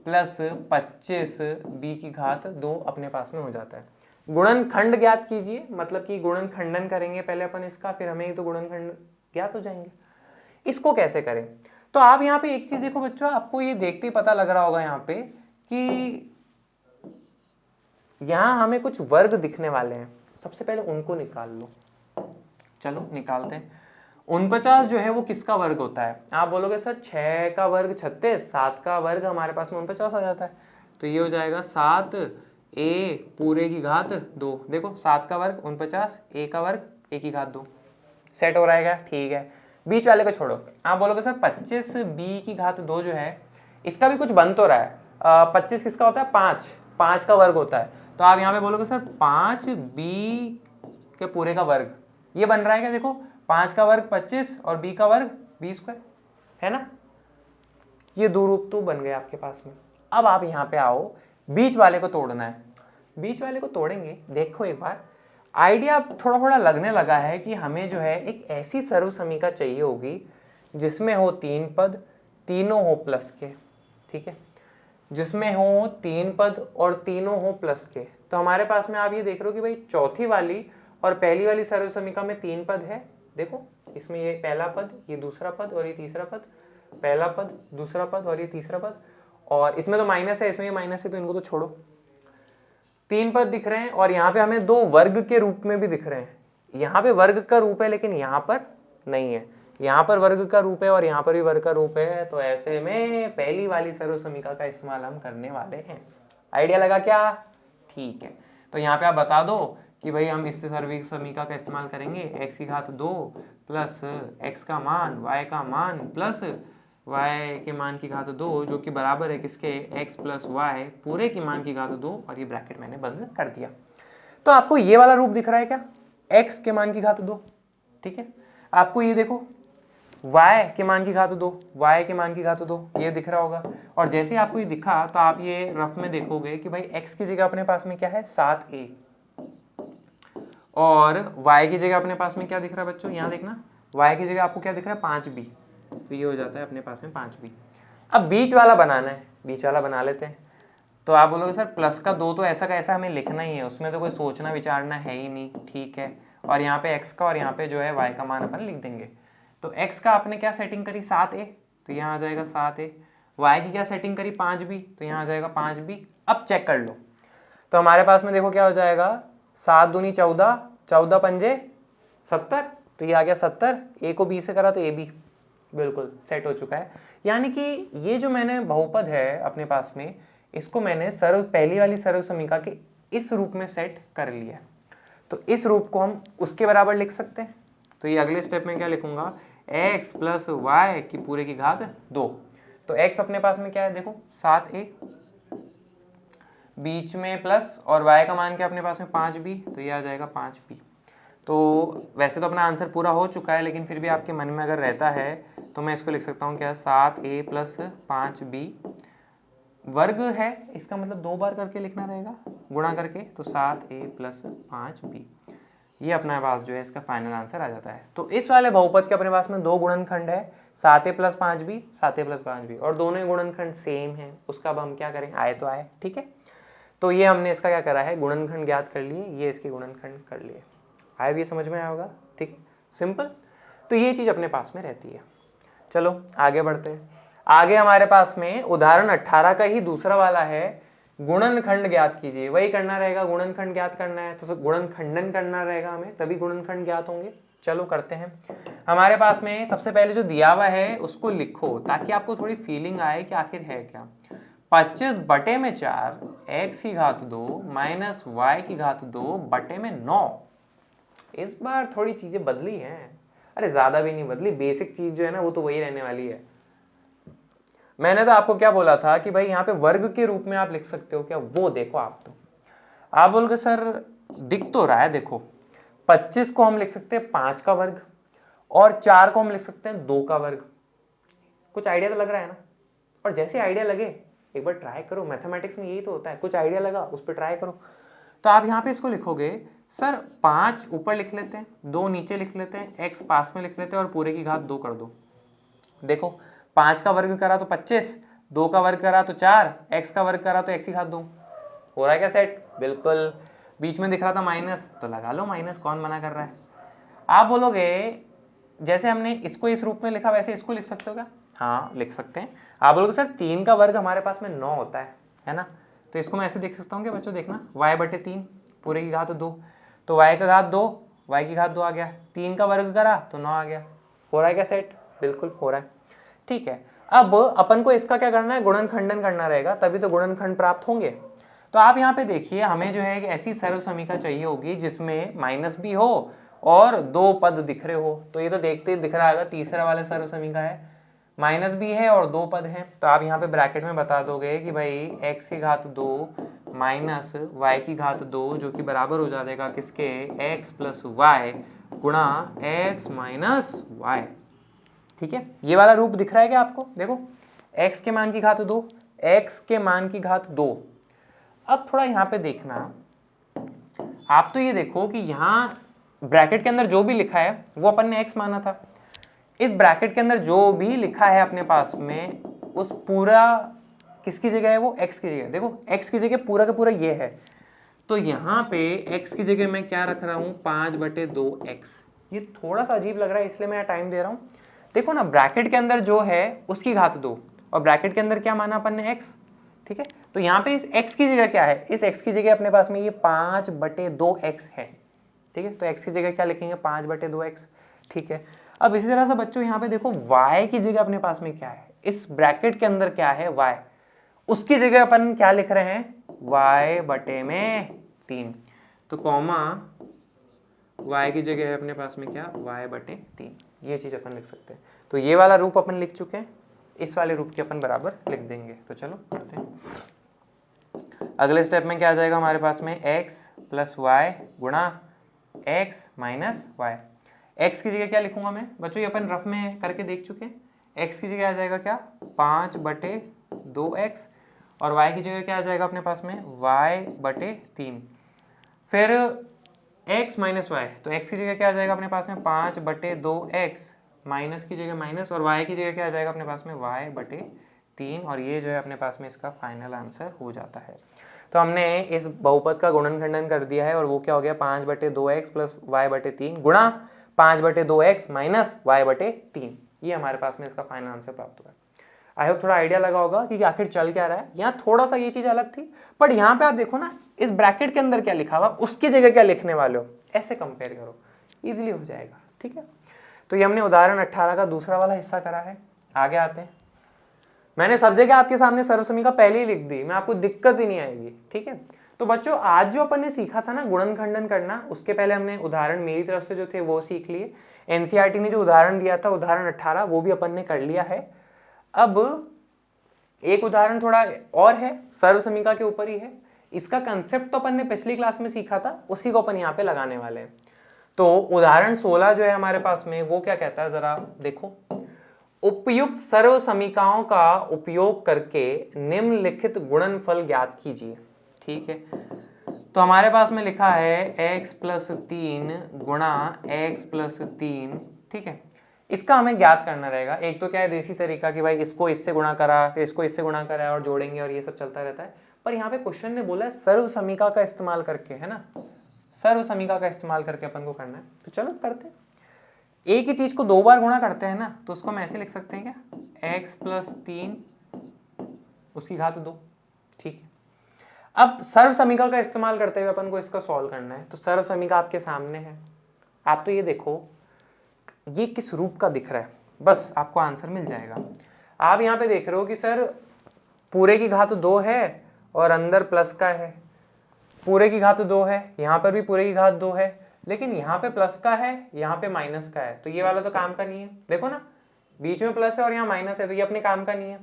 प्लस 25 b की घात 2 अपने पास में हो जाता है। गुणनखंड ज्ञात कीजिए, मतलब कि गुणनखंडन करेंगे पहले अपन इसका, फिर हमें तो गुणनखंड ज्ञात हो जाएंगे। इसको कैसे करें, तो आप यहाँ पे एक चीज देखो बच्चों, आपको ये देखते ही पता लग रहा होगा यहाँ पे कि यहाँ हमें कुछ वर्ग दिखने वाले हैं। सबसे पहले उनको निकाल लो, चलो निकालते हैं। 49 जो है वो किसका वर्ग होता है, आप बोलोगे सर 6 का वर्ग 36, 7 का वर्ग हमारे पास में 49 आ जाता है, तो ये हो जाएगा 7a पूरे की घात 2। देखो 7 का वर्ग 49, a का वर्ग a की घात 2, सेट हो रहेगा, ठीक है। बीच वाले को छोड़ो, आप बोलोगे सर 25b की घात 2 जो है इसका भी कुछ बन तो रहा है। 25 किसका होता है 5 का वर्ग होता है, तो आप यहाँ पे बोलोगे सर 5b के पूरे का वर्ग, ये बन रहा है क्या, देखो 5 का वर्ग 25 और b का वर्ग 20 है ना। ये दो रूप तो बन गए आपके पास में। अब आप यहाँ पे आओ, बीच वाले को तोड़ना है। बीच वाले को तोड़ेंगे, देखो एक बार आइडिया थोड़ा थोड़ा लगने लगा है कि हमें जो है एक ऐसी सर्व समीका चाहिए होगी जिसमें हो 3 पद, तीनों हो प्लस के, ठीक है, जिसमें हो 3 पद और तीनों हो प्लस के। तो हमारे पास में आप ये देख रहे हो कि भाई चौथी वाली और पहली वाली सर्व समीका में 3 पद है। देखो इसमें ये पहला पद, ये दूसरा पद और ये तीसरा पद, पहला पद, दूसरा पद और ये तीसरा पद, और इसमें तो माइनस है, इसमें ये माइनस है, तो इनको तो छोड़ो। 3 पद दिख रहे हैं और यहाँ पे हमें 2 वर्ग के रूप में भी दिख रहे हैं। यहाँ पे वर्ग का रूप है लेकिन यहाँ पर नहीं है, यहाँ पर वर्ग का रूप है और यहाँ पर भी वर्ग का रूप है। तो ऐसे में पहली वाली सर्व समीका का इस्तेमाल हम करने वाले हैं। आइडिया लगा क्या? ठीक है, तो यहाँ पे आप बता दो कि भाई हम इस सर्व समीका का इस्तेमाल करेंगे x की घात 2 प्लस x का मान y का मान प्लस y के मान की घात 2 जो कि बराबर है किसके, x प्लस y पूरे की मान की घात 2, और ये ब्रैकेट मैंने बंद कर दिया। तो आपको ये वाला रूप दिख रहा है क्या, x के मान की घात 2, ठीक है। आपको ये देखो y के मान की घात 2, y के मान की घात 2 ये दिख रहा होगा। और जैसे आपको ये दिखा तो आप ये रफ में देखोगे कि भाई x की जगह अपने पास में क्या है 7a, और y की जगह अपने पास में क्या दिख रहा है बच्चों, यहाँ देखना y की जगह आपको क्या दिख रहा है 5b, तो ये हो जाता है अपने पास में 5b। अब बीच वाला बनाना है, बीच वाला बना लेते हैं। तो आप बोलोगे सर प्लस का 2 तो ऐसा का ऐसा हमें लिखना ही है, उसमें तो कोई सोचना विचारना है ही नहीं, ठीक है। और यहाँ पे x का और यहाँ पे जो है y का मान अपन लिख देंगे। तो x का आपने क्या सेटिंग करी 7a, तो यहाँ आ जाएगा 7a। y की क्या सेटिंग करी 5b, तो यहाँ आ जाएगा 5b। अब चेक कर लो, तो हमारे पास में देखो क्या हो जाएगा 7 दूनी 14, 14 पंजे 70, तो ये आ गया 70। a को b से करा तो a b बिल्कुल सेट हो चुका है। यानी कि ये जो मैंने बहुपद है अपने पास में, इसको मैंने पहली वाली सर्व समीका के इस रूप में सेट कर लिया है। तो इस रूप को हम उसके बराबर लिख सकते हैं। तो ये अगले स्टेप में क्या लिखूंगा, x प्लस वाई की पूरे की घात 2। तो x अपने पास में क्या है देखो 7a, बीच में प्लस, और y का मान क्या अपने पास में 5b, तो ये आ जाएगा 5b। तो वैसे तो अपना आंसर पूरा हो चुका है, लेकिन फिर भी आपके मन में अगर रहता है तो मैं इसको लिख सकता हूँ क्या, 7a प्लस 5b वर्ग है, इसका मतलब 2 बार करके लिखना रहेगा गुणा करके, तो 7a प्लस 5b, ये अपने पास जो है इसका फाइनल आंसर आ जाता है। तो इस वाले बहुपद के अपने पास में 2 गुणनखंड है, 7a plus 5b, 7a plus 5b, और दोनों ही गुणनखंड सेम है। उसका अब हम क्या करें, आए तो आए, ठीक है। तो ये हमने इसका क्या करा है, गुणनखंड ज्ञात कर लिए, ये इसके गुणनखंड कर लिए। आए भी ये समझ में आया होगा, ठीक है, सिंपल। तो ये चीज़ अपने पास में रहती है। चलो आगे बढ़ते हैं। आगे हमारे पास में उदाहरण 18 का ही दूसरा वाला है, गुणनखंड ज्ञात कीजिए। वही करना रहेगा, गुणनखंड ज्ञात करना है तो गुणनखंडन करना रहेगा हमें, तभी गुणनखंड ज्ञात होंगे। चलो करते हैं। हमारे पास में सबसे पहले जो दिया हुआ है उसको लिखो, ताकि आपको थोड़ी फीलिंग आए कि आखिर है क्या। 25 बटे में 4 x की घात 2 माइनस y की घात 2 बटे में 9। इस बार थोड़ी चीजें बदली हैं, अरे ज्यादा भी नहीं बदली, बेसिक चीज जो है ना वो तो वही रहने वाली है। मैंने तो आपको क्या बोला था कि भाई यहाँ पे वर्ग के रूप में आप लिख सकते हो क्या, वो देखो आप तो आप बोलोगे सर दिख तो रहा है, देखो 25 को हम लिख सकते हैं 5 का वर्ग, और 4 को हम लिख सकते हैं 2 का वर्ग। कुछ आइडिया तो लग रहा है ना। और जैसे आइडिया लगे एक बार ट्राई करो, मैथमेटिक्स में यही तो होता है, कुछ आइडिया लगा उस पर ट्राई करो। तो आप यहाँ पे इसको लिखोगे सर 5 ऊपर लिख लेते हैं, 2 नीचे लिख लेते हैं, x पास में लिख लेते हैं और पूरे की घात 2 कर दो। देखो 5 का वर्ग करा तो 25, 2 का वर्ग करा तो 4, x का वर्ग करा तो x की घात 2। हो रहा है क्या सेट? बिल्कुल। बीच में दिख रहा था माइनस, तो लगा लो माइनस, कौन मना कर रहा है। आप बोलोगे जैसे हमने इसको इस रूप में लिखा वैसे इसको लिख सकते हो क्या? हाँ लिख सकते हैं। आप बोलोगे सर 3 का वर्ग हमारे पास में 9 होता है ना, तो इसको मैं ऐसे देख सकता हूँ क्या बच्चों, देखना y बटे 3 पूरे की घात 2, तो y का घात 2, y की घात 2 आ गया, 3 का वर्ग करा तो 9 आ गया। हो रहा है क्या सेट? बिल्कुल हो रहा है, ठीक है। अब अपन को इसका क्या करना है, गुणनखंडन करना रहेगा, तभी तो गुणनखंड प्राप्त होंगे। तो आप यहाँ पे देखिए, हमें जो है एक ऐसी सर्व समीका चाहिए होगी जिसमें माइनस भी हो और 2 पद दिख रहे हो। तो ये तो देखते दिख रहा है, तीसरा वाला सर्व समीका है, माइनस भी है और 2 पद हैं। तो आप यहाँ पे ब्रैकेट में बता दोगे कि भाई x की घात 2 माइनस वाई की घात 2 जो कि बराबर हो जाएगा किसके, x प्लस वाई गुणा x माइनस वाई। ठीक है, ये वाला रूप दिख रहा है क्या आपको? देखो x के मान की घात 2, x के मान की घात 2। अब थोड़ा यहाँ पे देखना, आप तो ये देखो कि यहाँ ब्रैकेट के अंदर जो भी लिखा है वो अपन ने x माना था। इस ब्रैकेट के अंदर जो भी लिखा है अपने पास में उस पूरा किसकी जगह है, वो x की जगह। देखो x की जगह पूरा का पूरा ये है, तो यहाँ पे x की जगह मैं क्या रख रहा हूँ, 5/2x। ये थोड़ा सा अजीब लग रहा है इसलिए मैं टाइम दे रहा हूँ। देखो ना, ब्रैकेट के अंदर जो है उसकी घात 2 और ब्रैकेट के अंदर क्या माना अपन ने, x। ठीक है, तो यहाँ पे इस x की जगह क्या है, इस x की जगह अपने पास में ये 5/2x है। ठीक है, तो x की जगह क्या लिखेंगे, 5/2x। ठीक है, अब इसी तरह से बच्चों यहाँ पे देखो y की जगह अपने पास में क्या है, इस ब्रैकेट के अंदर क्या है, y। उसकी जगह अपन क्या लिख रहे हैं, y/3। तो कॉमा y की जगह है अपने पास में क्या, y/3। ये चीज अपन लिख सकते हैं। तो ये वाला रूप अपन लिख चुके हैं, इस वाले रूप के अपन बराबर लिख देंगे। तो चलो करते हैं। अगले स्टेप में क्या आ जाएगा हमारे पास में, x प्लस वाई गुणा x माइनस वाई। x की जगह क्या लिखूंगा मैं बच्चों, ये अपन रफ में करके देख चुके हैं। x की जगह आ जाएगा क्या, 5/2x और y की जगह क्या आ जाएगा अपने पास में, y/3। फिर x माइनस वाई, तो x की जगह क्या आ जाएगा अपने पास में, 5/2x माइनस की जगह माइनस और y की जगह क्या आ जाएगा अपने पास में, y/3। और ये जो है अपने पास में इसका फाइनल आंसर हो जाता है। तो हमने इस बहुपद का गुणनखंडन कर दिया है और वो क्या हो गया, 5/2x प्लस y/3 गुणा 5/2x माइनस y/3। ये हमारे पास में इसका फाइनल आंसर प्राप्त हुआ है। आई होप थोड़ा आइडिया लगा होगा कि आखिर चल क्या रहा है। यहाँ थोड़ा सा ये चीज अलग थी, बट यहाँ पे आप देखो ना, इस ब्रैकेट के अंदर क्या लिखा हुआ उसकी जगह क्या लिखने वाले हो, ऐसे कंपेयर करो, इजीली हो जाएगा। ठीक है, तो ये हमने उदाहरण 18 का दूसरा वाला हिस्सा करा है। आगे आते हैं। मैंने सब जगह आपके सामने सर्वसमीका पहले ही लिख दी, मैं आपको दिक्कत ही नहीं आएगी। ठीक है, तो बच्चों आज जो अपन ने सीखा था ना गुणनखंडन करना, उसके पहले हमने उदाहरण मेरी तरफ से जो थे वो सीख लिए। एनसीईआरटी ने जो उदाहरण दिया था उदाहरण 18 वो भी अपन ने कर लिया है। अब एक उदाहरण थोड़ा और है, सर्वसमीका के ऊपर ही है। इसका कंसेप्ट तो अपन ने पिछली क्लास में सीखा था, उसी को अपन यहाँ पे लगाने वाले हैं। तो उदाहरण 16 जो है हमारे पास में वो क्या कहता है, जरा देखो। उपयुक्त सर्वसमीकाओं का उपयोग करके निम्नलिखित गुणनफल ज्ञात कीजिए। ठीक है, तो हमारे पास में लिखा है x+3 गुणा x+3। ठीक है, इसका हमें ज्ञात करना रहेगा। एक तो क्या है देसी तरीका कि भाई इसको इससे गुणा करा, फिर इसको इससे गुणा करा और जोड़ेंगे और ये सब चलता रहता है। पर यहाँ पे क्वेश्चन ने बोला है सर्वसमीका का इस्तेमाल करके, है ना, सर्वसमीका का इस्तेमाल करके अपन को करना है। तो चलो करते हैं। एक ही चीज को दो बार गुणा करते हैं ना, तो उसको हम ऐसे लिख सकते हैं क्या, x+3 उसकी घात 2। ठीक है, अब सर्वसमीका का इस्तेमाल करते हुए अपन को इसका सॉल्व करना है। तो सर्वसमीका आपके सामने है, आप तो ये देखो ये किस रूप का दिख रहा है, बस आपको आंसर मिल जाएगा। आप यहाँ पे देख रहे हो कि सर पूरे की घात 2 है और अंदर प्लस का है, पूरे की घात 2 है, यहाँ पर भी पूरे की घात 2 है, लेकिन यहाँ पे प्लस का है, यहाँ पे माइनस का है। तो ये वाला तो काम का नहीं है, देखो ना बीच में प्लस है और यहाँ माइनस है, तो ये अपने काम का नहीं है।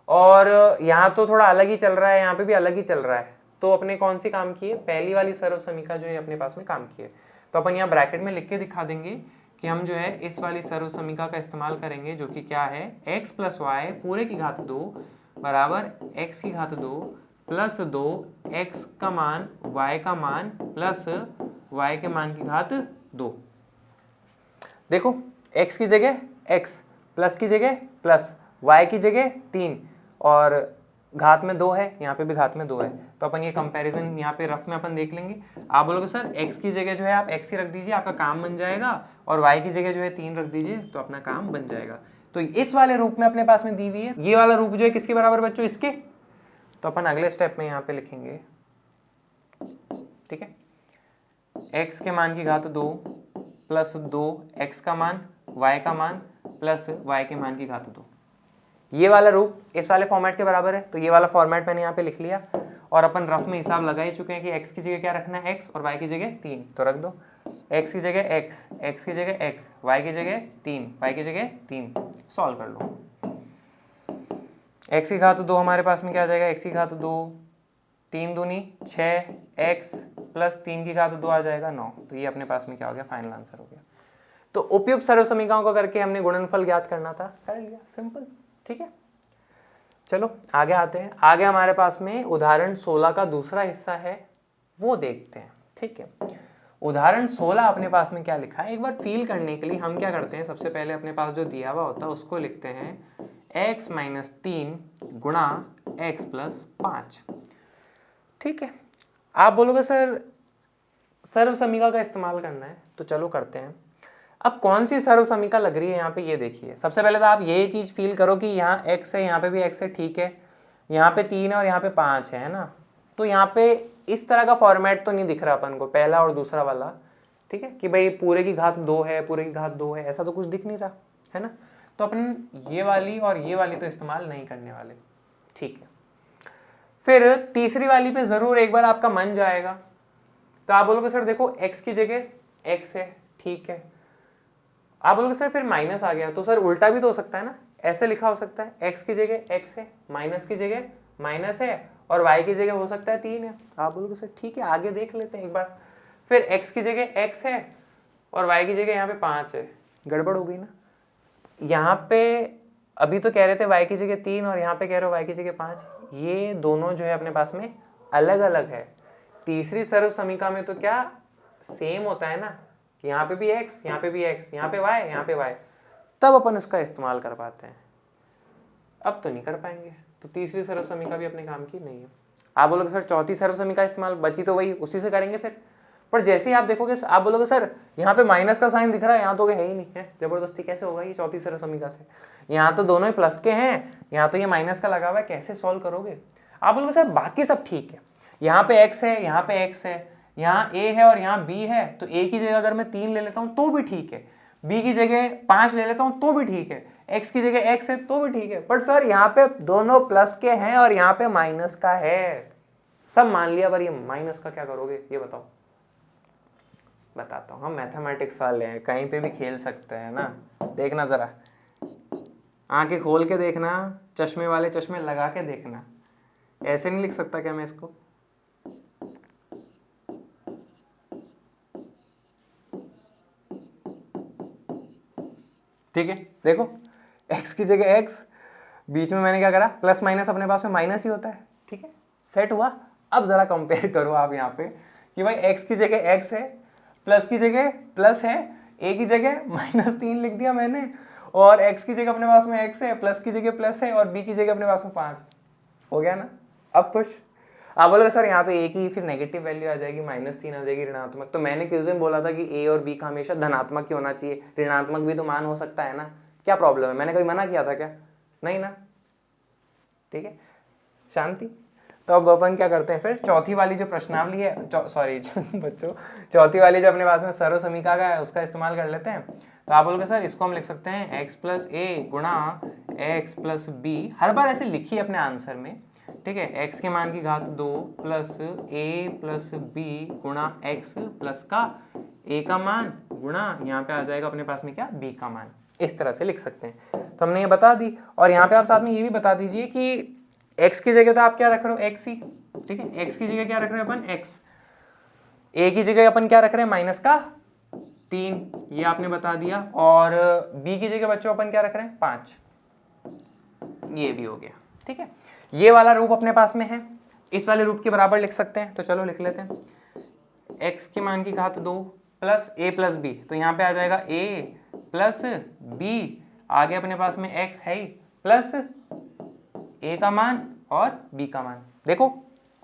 और यहाँ तो थोड़ा अलग ही चल रहा है, यहाँ पे भी अलग ही चल रहा है। तो अपने कौन सी काम की है, पहली वाली सर्वसमीका जो है अपने पास में काम की है। तो अपन यहाँ ब्रैकेट में लिख के दिखा देंगे कि हम जो है इस वाली सर्वसमीका का इस्तेमाल करेंगे, जो कि क्या है x प्लस वाई पूरे की घात 2 बराबर x की घात 2 प्लस 2 x का मान y का मान प्लस y के मान की घात 2। देखो x की जगह x, प्लस की जगह प्लस, y की जगह 3 और घात में 2 है, यहाँ पे भी घात में 2 है। तो अपन ये कंपैरिजन यहाँ पे रफ में अपन देख लेंगे। आप बोलोगे सर x की जगह जो है आप x ही रख दीजिए, आपका काम बन जाएगा, और y की जगह जो है 3 रख दीजिए तो अपना काम बन जाएगा। तो इस वाले रूप में अपने पास में दी हुई है। ये वाला रूप जो है किसके बराबर बच्चों, इसके। तो अपन अगले स्टेप में यहाँ पे लिखेंगे, ठीक है, x के मान की घात 2 प्लस 2 x का मान y का मान प्लस y के मान की घात 2। ये वाला रूप इस वाले फॉर्मेट के बराबर है। तो ये वाला फॉर्मेट मैंने यहाँ पे लिख लिया और अपन रफ में हिसाब लगा ही चुके हैं कि x की जगह क्या रखना है, x, और y की जगह 3। तो रख दो x की जगह x, x की जगह x, y की जगह 3, y की जगह 3। सॉल्व कर लो। x की घात 2 हमारे पास में क्या आ जाएगा, x की घात 2, 3 दूनी 6, x प्लस 3 की घात 2 आ जाएगा 9। तो ये अपने पास में क्या हो गया, फाइनल आंसर हो गया। तो उपयुक्त सर्व समीकरणों को करके हमने गुणनफल ज्ञात करना था, कर लिया, सिंपल। ठीक है, चलो आगे आते हैं। आगे हमारे पास में उदाहरण 16 का दूसरा हिस्सा है, वो देखते हैं। ठीक है, उदाहरण 16 अपने पास में क्या लिखा है, एक बार फील करने के लिए हम क्या करते हैं, सबसे पहले अपने पास जो दिया हुआ होता है उसको लिखते हैं x माइनस 3 गुणा x प्लस 5। ठीक है, आप बोलोगे सर सर्व समीकरण का इस्तेमाल करना है, तो चलो करते हैं। अब कौन सी सर्व समीकरण लग रही है यहाँ पे, ये देखिए। सबसे पहले तो आप ये चीज फील करो कि यहाँ x है, यहाँ पे भी x है, ठीक है, यहाँ पे 3 है और यहाँ पे 5 है ना। तो यहाँ पे इस तरह का फॉर्मेट तो नहीं दिख रहा अपन को, पहला और दूसरा वाला। ठीक है, कि भाई पूरे की घात 2 है, पूरे की घात 2 है, ऐसा तो कुछ दिख नहीं रहा है ना। तो अपन ये वाली और ये वाली तो इस्तेमाल नहीं करने वाले। ठीक है, फिर तीसरी वाली पे जरूर एक बार आपका मन जाएगा। तो आप बोलोगे सर देखो x की जगह x है, ठीक है। आप बोलोगे सर फिर माइनस आ गया, तो सर उल्टा भी तो हो सकता है ना, ऐसे लिखा हो सकता है x की जगह x है, माइनस की जगह माइनस है और y की जगह हो सकता है 3 है। आप बोलोगे सर ठीक है, आगे देख लेते हैं एक बार। फिर x की जगह x है और y की जगह यहाँ पे 5 है, गड़बड़ हो गई ना। यहाँ पे अभी तो कह रहे थे y की जगह 3 और यहाँ पे कह रहे हो y की जगह 5, ये दोनों जो है अपने पास में अलग अलग है। तीसरी सर्व समीकरण में तो क्या सेम होता है ना, यहाँ पे भी x, यहाँ पे भी x, यहाँ पे y, यहाँ पे y, तब अपन उसका इस्तेमाल कर पाते हैं। अब तो नहीं कर पाएंगे, तो तीसरी सर्व समीकरण भी अपने काम की नहीं है। आप बोलोगे सर चौथी सर्व समीकरण इस्तेमाल, बची तो वही, उसी से करेंगे फिर। पर जैसे ही आप देखोगे, आप बोलोगे सर यहाँ पे माइनस का साइन दिख रहा है, यहाँ तो है ही नहीं है, जबरदस्ती कैसे होगा ये चौथी सर्व समीकरण से। यहाँ तो दोनों ही प्लस के हैं, यहाँ तो ये माइनस का लगा हुआ है, कैसे सॉल्व करोगे। आप बोलोगे सर बाकी सब ठीक है, यहाँ पे x है, यहाँ पे x है, यहाँ a है और यहाँ b है, तो a की जगह अगर मैं 3 ले लेता हूँ तो भी ठीक है, b की जगह 5 ले लेता हूँ तो भी ठीक है, x की जगह x है तो भी ठीक है। पर सर यहाँ पे दोनों प्लस के हैं और यहाँ पे माइनस का है, सब मान लिया, पर ये माइनस का क्या करोगे ये बताओ। बताता हूँ, हम मैथमेटिक्स वाले हैं, कहीं पे भी खेल सकते हैं ना। देखना जरा, आंखें खोल के देखना, चश्मे वाले चश्मे लगा के देखना, ऐसे नहीं लिख सकता क्या मैं इसको। ठीक है, देखो x की जगह x, बीच में मैंने क्या करा, प्लस माइनस अपने पास में माइनस ही होता है। ठीक है, सेट हुआ। अब जरा कंपेयर करो आप यहाँ पे कि भाई x की जगह x है, प्लस की जगह प्लस है, a की जगह -3 लिख दिया मैंने, और x की जगह अपने पास में x है, प्लस की जगह प्लस है और b की जगह अपने पास में 5। हो गया ना। अब खुश। आप बोलोगे सर यहाँ तो a की फिर नेगेटिव वैल्यू आ जाएगी, -3 आ जाएगी, ऋणात्मक। तो मैंने किस दिन बोला था कि a और b का हमेशा धनात्मक ही होना चाहिए, ऋणात्मक भी तो मान हो सकता है ना। क्या प्रॉब्लम है, मैंने कभी मना किया था क्या, नहीं ना। ठीक है, शांति। तो अब अपन क्या करते हैं फिर, चौथी वाली जो प्रश्नावली है, सॉरी बच्चों, चौथी वाली जो अपने पास में सर्व समीकरण का है उसका इस्तेमाल कर लेते हैं। तो आप बोलोगे सर इसको हम लिख सकते हैं x प्लस ए गुणा x प्लस बी, हर बार ऐसे लिखिए अपने आंसर में। ठीक है, x के मान की घात 2 प्लस a प्लस बी गुणा x प्लस का a का मान गुणा यहाँ पे आ जाएगा अपने पास में क्या, b का मान। इस तरह से लिख सकते हैं। तो हमने ये बता दी, और यहाँ पे आप साथ में ये भी बता दीजिए कि x की जगह तो आप क्या रख रहे हो, x ही। ठीक है, x की जगह क्या रख रहे हैं अपन, x। a की जगह अपन क्या रख रहे हैं, -3, ये आपने बता दिया। और b की जगह बच्चों अपन क्या रख रहे हैं, 5, ये भी हो गया। ठीक है, ये वाला रूप अपने पास में है, इस वाले रूप के बराबर लिख सकते हैं। तो चलो लिख लेते हैं, x के मान की घात 2 प्लस a प्लस b, तो यहाँ पे आ जाएगा a प्लस b, आगे अपने पास में x है ही, प्लस a का मान और b का मान। देखो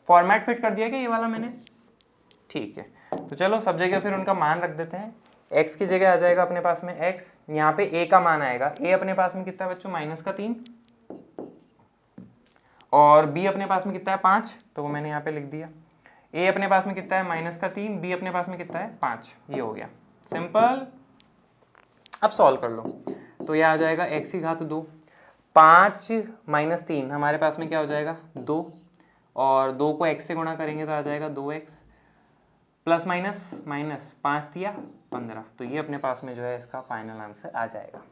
फॉर्मेट फिट कर दिया क्या ये वाला मैंने। ठीक है, तो चलो सब जगह फिर उनका मान रख देते हैं। x की जगह आ जाएगा अपने पास में x, यहाँ पे a का मान आएगा, a अपने पास में कितना है बच्चों, -3, और b अपने पास में कितना है, 5, तो वो मैंने यहाँ पे लिख दिया। a अपने पास में कितना है, -3, b अपने पास में कितना है, 5, ये हो गया सिंपल। अब सॉल्व कर लो, तो ये आ जाएगा x की घात 2, 5 - 3 हमारे पास में क्या हो जाएगा, 2, और 2 को x से गुणा करेंगे तो आ जाएगा 2x, प्लस माइनस माइनस 5 दिया 15, तो ये अपने पास में जो है इसका फाइनल आंसर आ जाएगा।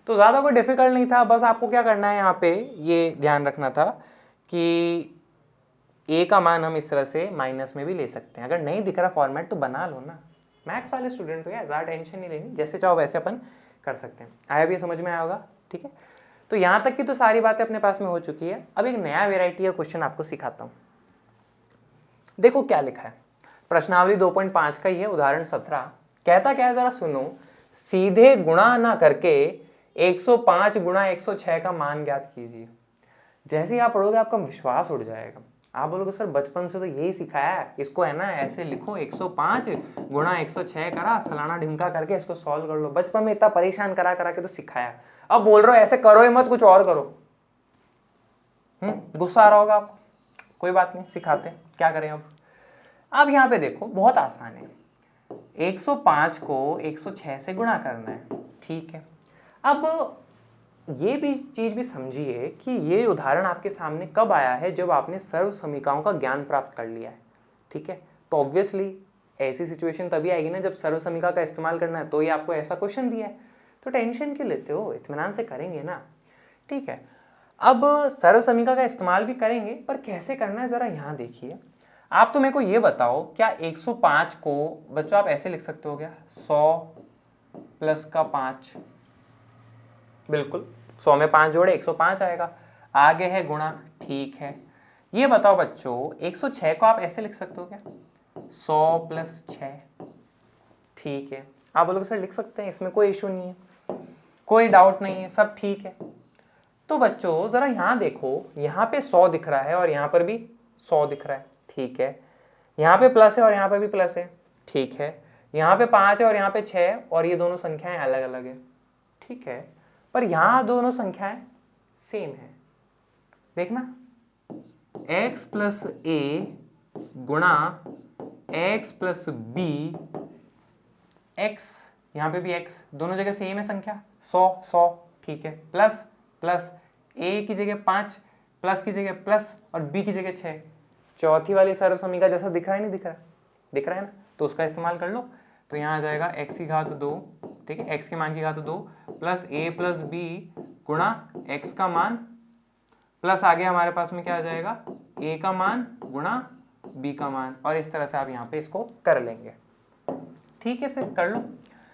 तो ज़्यादा कोई डिफिकल्ट नहीं था, बस आपको क्या करना है यहाँ पे ये ध्यान रखना था कि ए का मान हम इस तरह से माइनस में भी ले सकते हैं। अगर नहीं दिख रहा फॉर्मेट तो बना लो ना, मैथ्स वाले स्टूडेंट हो यार, ज़्यादा टेंशन नहीं लेनी, जैसे चाहो वैसे अपन कर सकते हैं। आया भी समझ में आया होगा, ठीक है। तो यहाँ तक की तो सारी बातें अपने पास में हो चुकी है। अब एक नया वेराइटी का क्वेश्चन आपको सिखाता हूँ। देखो क्या लिखा है, प्रश्नावली 2.5 का ही है, उदाहरण 17। कहता क्या है जरा सुनो, सीधे गुणा ना करके 105 गुणा 106 का मान ज्ञात कीजिए। जैसे ही आप पढ़ोगे आपका विश्वास उड़ जाएगा। आप बोलोगे सर बचपन से तो यही सिखाया है, इसको है ना ऐसे लिखो 105 गुणा 106 करा फलाना ढिमका करके इसको सॉल्व कर लो। बचपन में इतना परेशान करा करा के तो सिखाया, अब बोल रहे हो ऐसे करो ही मत, कुछ और करो। गुस्सा आ रहा होगा आपको, कोई बात नहीं, सिखाते हैं क्या करें। अब यहाँ पे देखो बहुत आसान है, 105 को 106 से गुणा करना है, ठीक है। अब ये भी चीज भी समझिए कि ये उदाहरण आपके सामने कब आया है, जब आपने सर्व समीकरणों का ज्ञान प्राप्त कर लिया है, ठीक है। तो ऑब्वियसली ऐसी सिचुएशन तभी आएगी ना जब सर्व समीकरण का इस्तेमाल करना है, तो ये आपको ऐसा क्वेश्चन दिया है। तो टेंशन क्यों लेते हो, इत्मीनान से करेंगे ना, ठीक है। अब सर्व समीकरण का इस्तेमाल भी करेंगे, पर कैसे करना है जरा यहाँ देखिए। आप तो मेरे को ये बताओ, क्या 105 को बच्चों आप ऐसे लिख सकते हो क्या, 100 प्लस का 5, बिल्कुल 100 में 5 जोड़े 105 आएगा। आगे है गुणा, ठीक है। ये बताओ बच्चों 106 को आप ऐसे लिख सकते हो क्या, 100 प्लस 6, ठीक है। आप बोलोगे सर लिख सकते हैं, इसमें कोई इशू नहीं है, कोई डाउट नहीं है, सब ठीक है। तो बच्चों जरा यहाँ देखो, यहाँ पे 100 दिख रहा है और यहाँ पर भी 100 दिख रहा है, ठीक है। यहाँ पे प्लस है और यहाँ पे भी प्लस है, ठीक है। यहाँ पे 5 है और यहाँ पे 6 है, और ये दोनों संख्याएं अलग अलग है, ठीक है। पर यहाँ दोनों संख्याएं सेम है, देखना, x प्लस ए गुणा x प्लस बी, x यहाँ पे भी x, दोनों जगह सेम है संख्या, 100, ठीक है। प्लस प्लस a की जगह 5, प्लस की जगह प्लस और b की जगह 6। चौथी वाली सर्व समीकरण जैसा दिख रहा है, नहीं दिख रहा, दिख रहा है ना, तो उसका इस्तेमाल कर लो। तो यहाँ आ जाएगा x की घात 2, ठीक है, x के मान की घात 2 प्लस a प्लस बी गुणा x का मान, प्लस आगे हमारे पास में क्या आ जाएगा, a का मान गुणा b का मान, और इस तरह से आप यहाँ पे इसको कर लेंगे, ठीक है। फिर कर लो।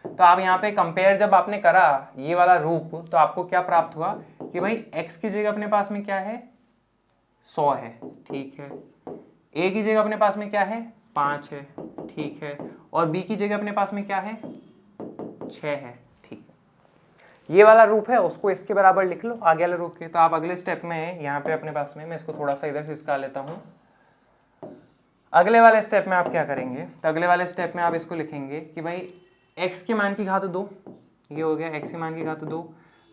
तो आप यहाँ पे कंपेयर जब आपने करा ये वाला रूप, तो आपको क्या प्राप्त हुआ कि भाई x की जगह अपने पास में क्या है, 100 है, ठीक है। a की जगह अपने पास में क्या है, 5 है, ठीक है। और b की जगह अपने पास में क्या है, 6 है, ठीक है। ये वाला रूप है, उसको इसके बराबर लिख लो आगे वाले रूप के। तो आप अगले स्टेप में यहाँ पे अपने पास में, मैं इसको थोड़ा सा इधर खिसका लेता हूँ। अगले वाले स्टेप में आप क्या करेंगे, तो अगले वाले स्टेप में आप इसको लिखेंगे कि भाई x के मान की घात 2, ये हो गया x के मान की घात 2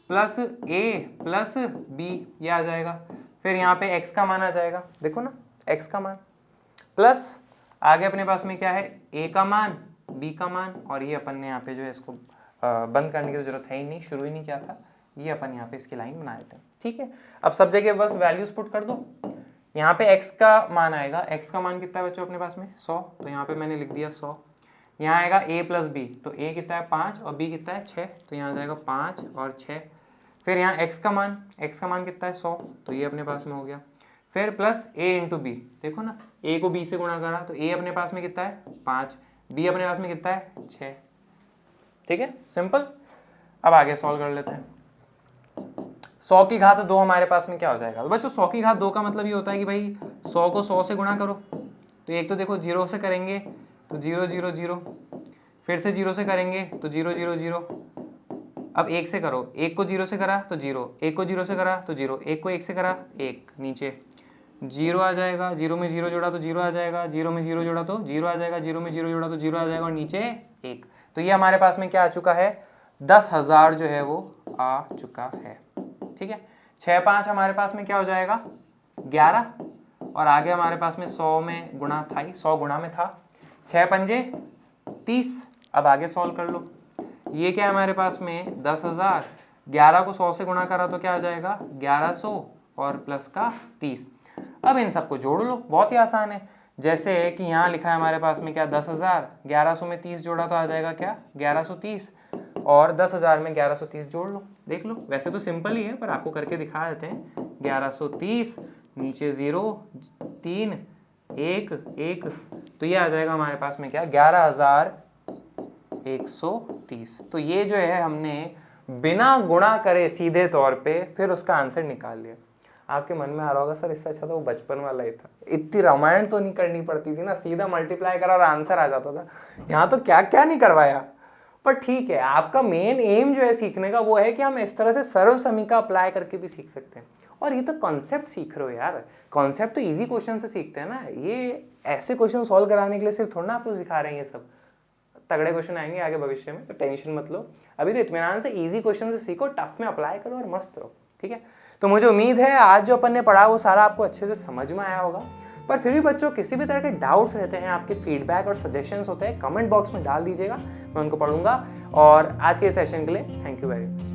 प्लस a प्लस b, ये आ जाएगा। फिर यहाँ पे x का मान आ जाएगा, देखो ना x का मान, प्लस आगे अपने पास में क्या है, a का मान, b का मान, और ये अपन ने यहाँ पे जो है इसको बंद करने की जरूरत है ही नहीं, शुरू ही नहीं किया था, ये अपन यहाँ पे इसकी लाइन बना देते हैं, ठीक है। अब सब जगह बस वैल्यूज पुट कर दो। यहाँ पे x का मान आएगा, x का मान कितना है बच्चों अपने पास में, 100, तो यहाँ पे मैंने लिख दिया 100। यहाँ आएगा a प्लस बी, तो a कितना है 5 और b कितना है 6, तो यहाँ आ जाएगा 5 और 6। फिर यहाँ x का मान कितना है 100, तो ये अपने पास में हो गया। फिर प्लस a इंटू बी, देखो ना a को b से गुणा करा, तो a अपने पास में कितना है 5, b अपने पास में कितना है 6, ठीक है, सिंपल। अब आगे सॉल्व कर लेते हैं। 100 की घात 2 हमारे पास में क्या हो जाएगा, तो बच्चों 100 की घात 2 का मतलब ये होता है कि भाई 100 को 100 से गुणा करो। तो एक तो देखो 0 से करेंगे तो 0 0 0, फिर से 0 से करेंगे तो 0 0 0। अब 1 से करो, 1 को 0 से करा तो 0, 1 को 0 से करा तो 0, 1 को 1 से करा 1, नीचे 0 आ जाएगा, 0 में 0 जोड़ा तो 0 आ जाएगा, 0 में 0 जोड़ा तो 0 आ जाएगा, 0 में 0 जोड़ा तो 0 आ जाएगा, और नीचे 1। तो ये हमारे पास में क्या आ चुका है, 10,000 जो है वो आ चुका है, ठीक है। 6 5 हमारे पास में क्या हो जाएगा 11, और आगे हमारे पास में 100 में गुणा था, 100 गुणा में था, 6 पंजे 30। अब आगे सॉल्व कर लो, ये क्या है हमारे पास में 10,000, 11 को 100 से गुणा करा तो क्या आ जाएगा 1100 और प्लस का 30। अब इन सबको जोड़ लो, बहुत ही आसान है। जैसे कि यहाँ लिखा है हमारे पास में क्या 10,000, 1100 में 30 जोड़ा तो आ जाएगा क्या 1130, और 10,000 में 1130 जोड़ लो, देख लो। वैसे तो सिंपल ही है पर आपको करके दिखा देते हैं। 1130 नीचे 0 3 1 1, तो ये आ जाएगा हमारे पास में क्या 11,130। तो ये जो है हमने बिना गुणा करे सीधे तौर पे फिर उसका आंसर निकाल लिया। आपके मन में आ रहा होगा सर इससे अच्छा तो वो बचपन वाला ही था, इतनी रामायण तो नहीं करनी पड़ती थी ना, सीधा मल्टीप्लाई करा और आंसर आ जाता था। यहाँ तो क्या क्या नहीं करवाया। पर ठीक है, आपका मेन एम जो है सीखने का वो है कि हम इस तरह से सर्व समीका अप्लाई करके भी सीख सकते हैं। और ये तो कॉन्सेप्ट सीख रहे हो यार, कॉन्सेप्ट तो इजी क्वेश्चन से सीखते हैं ना, ये ऐसे क्वेश्चन सॉल्व कराने के लिए सिर्फ थोड़ा ना आपको सिखा रहे हैं। ये सब तगड़े क्वेश्चन आएंगे आगे भविष्य में, तो टेंशन मत लो। अभी तो इत्मीनान से इजी क्वेश्चन से सीखो, टफ में अप्लाई करो और मस्त रहो, ठीक है। तो मुझे उम्मीद है आज जो अपन ने पढ़ा वो सारा आपको अच्छे से समझ में आया होगा। पर फिर भी बच्चों किसी भी तरह के डाउट्स रहते हैं, आपके फीडबैक और सजेशंस होते हैं, कमेंट बॉक्स में डाल दीजिएगा, मैं उनको पढ़ूंगा। और आज के सेशन के लिए थैंक यू वेरी मच।